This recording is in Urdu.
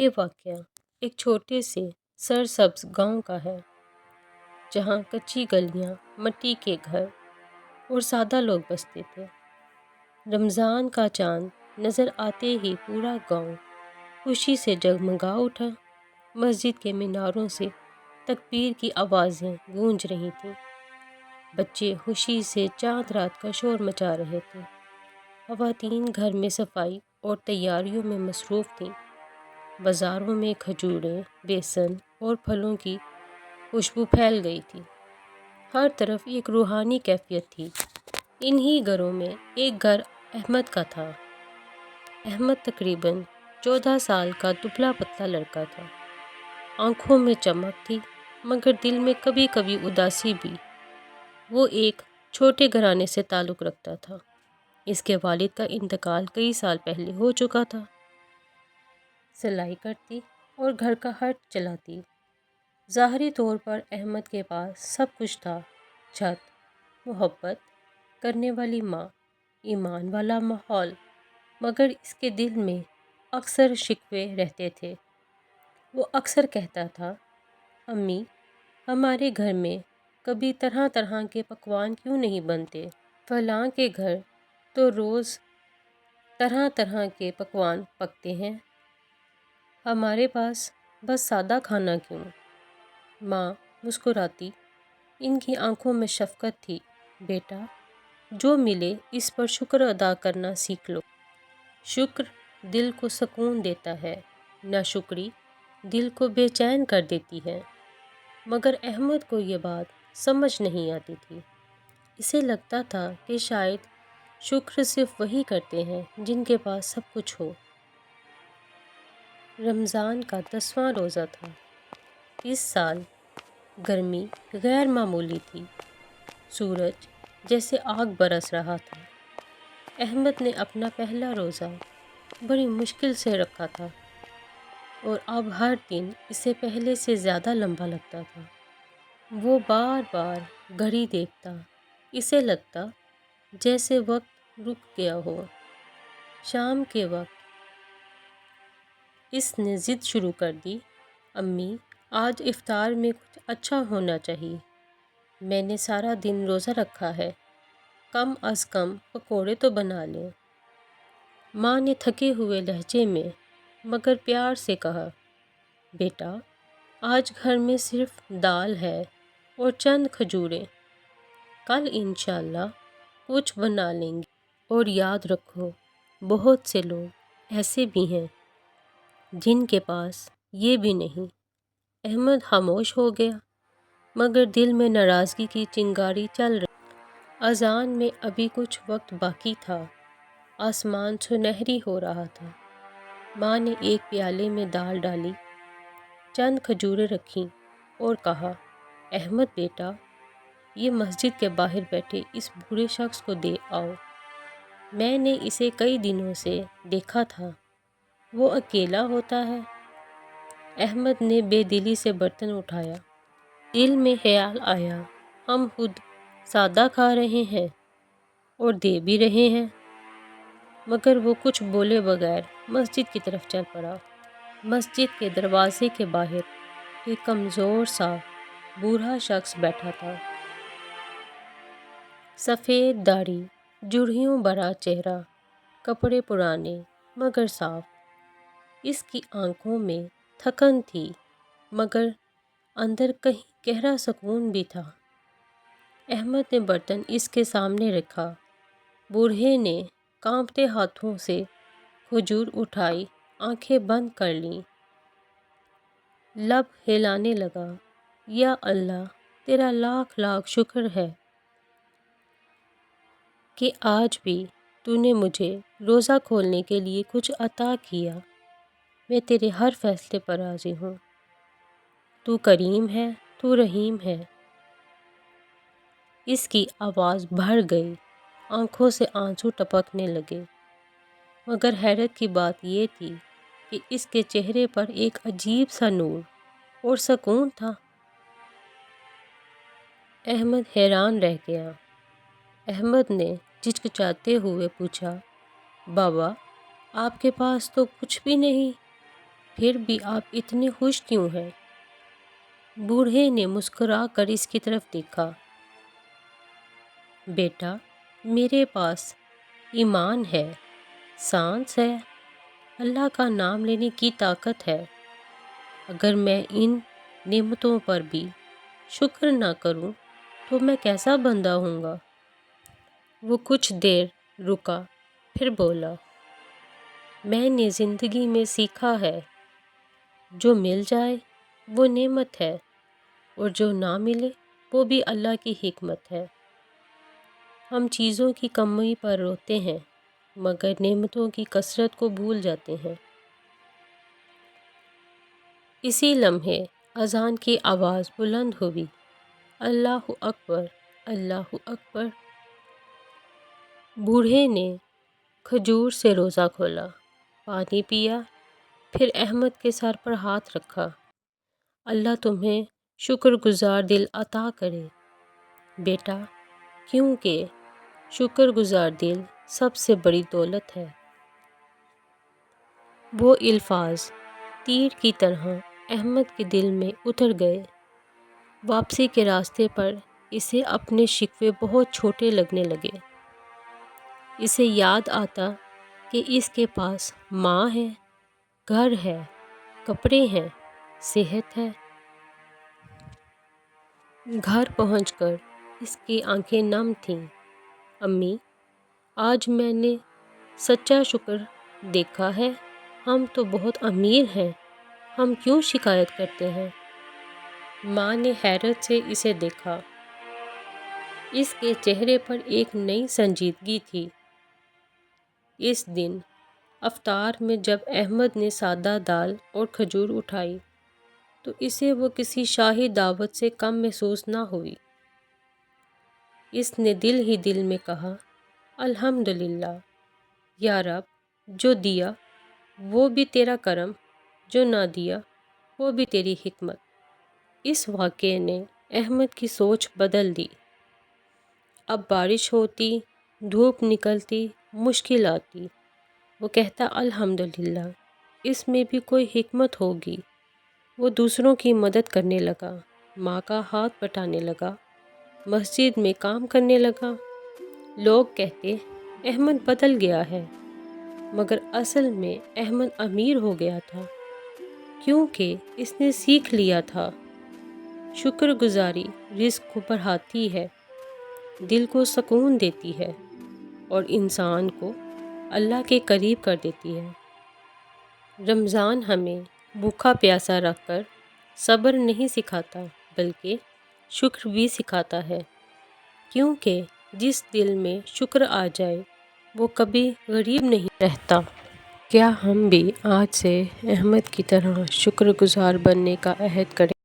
یہ واقعہ ایک چھوٹے سے سرسبز گاؤں کا ہے، جہاں کچی گلیاں، مٹی کے گھر اور سادہ لوگ بستے تھے۔ رمضان کا چاند نظر آتے ہی پورا گاؤں خوشی سے جگمگا اٹھا۔ مسجد کے میناروں سے تکبیر کی آوازیں گونج رہی تھیں۔ بچے خوشی سے چاند رات کا شور مچا رہے تھے۔ خواتین گھر میں صفائی اور تیاریوں میں مصروف تھیں۔ بازاروں میں کھجوریں، بیسن اور پھلوں کی خوشبو پھیل گئی تھی۔ ہر طرف ایک روحانی کیفیت تھی۔ انہی گھروں میں ایک گھر احمد کا تھا۔ احمد تقریباً 14 سال کا دبلا پتلا لڑکا تھا۔ آنکھوں میں چمک تھی، مگر دل میں کبھی کبھی اداسی بھی۔ وہ ایک چھوٹے گھرانے سے تعلق رکھتا تھا۔ اس کے والد کا انتقال کئی سال پہلے ہو چکا تھا۔ سلائی کرتی اور گھر کا ہٹ چلاتی۔ ظاہری طور پر احمد کے پاس سب کچھ تھا: چھت، محبت کرنے والی ماں، ایمان والا ماحول، مگر اس کے دل میں اکثر شکوے رہتے تھے۔ وہ اکثر کہتا تھا، امی، ہمارے گھر میں کبھی طرح طرح کے پکوان کیوں نہیں بنتے؟ فلاں کے گھر تو روز طرح طرح کے پکوان پکتے ہیں، ہمارے پاس بس سادہ کھانا کیوں؟ ماں مسکراتی، ان کی آنکھوں میں شفقت تھی۔ بیٹا، جو ملے اس پر شکر ادا کرنا سیکھ لو۔ شکر دل کو سکون دیتا ہے، ناشکری دل کو بے چین کر دیتی ہے۔ مگر احمد کو یہ بات سمجھ نہیں آتی تھی۔ اسے لگتا تھا کہ شاید شکر صرف وہی کرتے ہیں جن کے پاس سب کچھ ہو۔ رمضان کا 10واں روزہ تھا۔ اس سال گرمی غیر معمولی تھی۔ سورج جیسے آگ برس رہا تھا۔ احمد نے اپنا پہلا روزہ بڑی مشکل سے رکھا تھا، اور اب ہر دن اسے پہلے سے زیادہ لمبا لگتا تھا۔ وہ بار بار گھڑی دیکھتا، اسے لگتا جیسے وقت رک گیا ہو۔ شام کے وقت اس نے ضد شروع کر دی، امی، آج افطار میں کچھ اچھا ہونا چاہیے۔ میں نے سارا دن روزہ رکھا ہے، کم از کم پکوڑے تو بنا لیں۔ ماں نے تھکے ہوئے لہجے میں مگر پیار سے کہا، بیٹا، آج گھر میں صرف دال ہے اور چند کھجوریں، کل انشاءاللہ کچھ بنا لیں گے۔ اور یاد رکھو، بہت سے لوگ ایسے بھی ہیں جن کے پاس یہ بھی نہیں۔ احمد خاموش ہو گیا، مگر دل میں ناراضگی کی چنگاری چل رہی۔ اذان میں ابھی کچھ وقت باقی تھا۔ آسمان سنہری ہو رہا تھا۔ ماں نے ایک پیالے میں دال ڈالی، چند کھجوریں رکھیں اور کہا، احمد بیٹا، یہ مسجد کے باہر بیٹھے اس بوڑھے شخص کو دے آؤ۔ میں نے اسے کئی دنوں سے دیکھا تھا، وہ اکیلا ہوتا ہے۔ احمد نے بے دلی سے برتن اٹھایا۔ دل میں خیال آیا، ہم خود سادہ کھا رہے ہیں اور دے بھی رہے ہیں۔ مگر وہ کچھ بولے بغیر مسجد کی طرف چل پڑا۔ مسجد کے دروازے کے باہر ایک کمزور سا بوڑھا شخص بیٹھا تھا۔ سفید داڑھی، جھریوں بھرا چہرہ، کپڑے پرانے مگر صاف۔ اس کی آنکھوں میں تھکن تھی، مگر اندر کہیں گہرا سکون بھی تھا۔ احمد نے برتن اس کے سامنے رکھا۔ بوڑھے نے کانپتے ہاتھوں سے کھجور اٹھائی، آنکھیں بند کر لیں، لب ہلانے لگا، یا اللہ، تیرا لاکھ لاکھ شکر ہے کہ آج بھی تو نے مجھے روزہ کھولنے کے لیے کچھ عطا کیا۔ میں تیرے ہر فیصلے پر راضی ہوں۔ تو کریم ہے، تو رحیم ہے۔ اس کی آواز بھر گئی، آنکھوں سے آنسو ٹپکنے لگے۔ مگر حیرت کی بات یہ تھی کہ اس کے چہرے پر ایک عجیب سا نور اور سکون تھا۔ احمد حیران رہ گیا۔ احمد نے ہچکچاتے ہوئے پوچھا، بابا، آپ کے پاس تو کچھ بھی نہیں؟ پھر بھی آپ اتنے خوش کیوں ہیں؟ بوڑھے نے مسکرا کر اس کی طرف دیکھا۔ بیٹا، میرے پاس ایمان ہے، سانس ہے، اللہ کا نام لینے کی طاقت ہے۔ اگر میں ان نعمتوں پر بھی شکر نہ کروں تو میں کیسا بندہ ہوں گا؟ وہ کچھ دیر رکا، پھر بولا، میں نے زندگی میں سیکھا ہے، جو مل جائے وہ نعمت ہے، اور جو نہ ملے وہ بھی اللہ کی حکمت ہے۔ ہم چیزوں کی کمی پر روتے ہیں مگر نعمتوں کی کثرت کو بھول جاتے ہیں۔ اسی لمحے اذان کی آواز بلند ہوئی، اللہ اکبر، اللہ اکبر۔ بوڑھے نے کھجور سے روزہ کھولا، پانی پیا، پھر احمد کے سر پر ہاتھ رکھا۔ اللہ تمہیں شکر گزار دل عطا کرے بیٹا، کیونکہ شکر گزار دل سب سے بڑی دولت ہے۔ وہ الفاظ تیر کی طرح احمد کے دل میں اتر گئے۔ واپسی کے راستے پر اسے اپنے شکوے بہت چھوٹے لگنے لگے۔ اسے یاد آتا کہ اس کے پاس ماں ہے، گھر ہے، کپڑے ہیں، صحت ہے۔ گھر پہنچ کر اس کی آنکھیں نم تھیں۔ امی، آج میں نے سچا شکر دیکھا ہے، ہم تو بہت امیر ہیں، ہم کیوں شکایت کرتے ہیں؟ ماں نے حیرت سے اسے دیکھا۔ اس کے چہرے پر ایک نئی سنجیدگی تھی۔ اس دن افطار میں جب احمد نے سادہ دال اور کھجور اٹھائی تو اسے وہ کسی شاہی دعوت سے کم محسوس نہ ہوئی۔ اس نے دل ہی دل میں کہا، الحمدللہ، یا رب، جو دیا وہ بھی تیرا کرم، جو نہ دیا وہ بھی تیری حکمت۔ اس واقعے نے احمد کی سوچ بدل دی۔ اب بارش ہوتی، دھوپ نکلتی، مشکل آتی، وہ کہتا الحمدللہ، اس میں بھی کوئی حکمت ہوگی۔ وہ دوسروں کی مدد کرنے لگا، ماں کا ہاتھ بٹانے لگا، مسجد میں کام کرنے لگا۔ لوگ کہتے احمد بدل گیا ہے، مگر اصل میں احمد امیر ہو گیا تھا، کیونکہ اس نے سیکھ لیا تھا شکر گزاری رزق کو بڑھاتی ہے، دل کو سکون دیتی ہے اور انسان کو اللہ کے قریب کر دیتی ہے۔ رمضان ہمیں بھوکا پیاسا رکھ کر صبر نہیں سکھاتا بلکہ شکر بھی سکھاتا ہے، کیونکہ جس دل میں شکر آ جائے وہ کبھی غریب نہیں رہتا۔ کیا ہم بھی آج سے احمد کی طرح شکر گزار بننے کا عہد کریں؟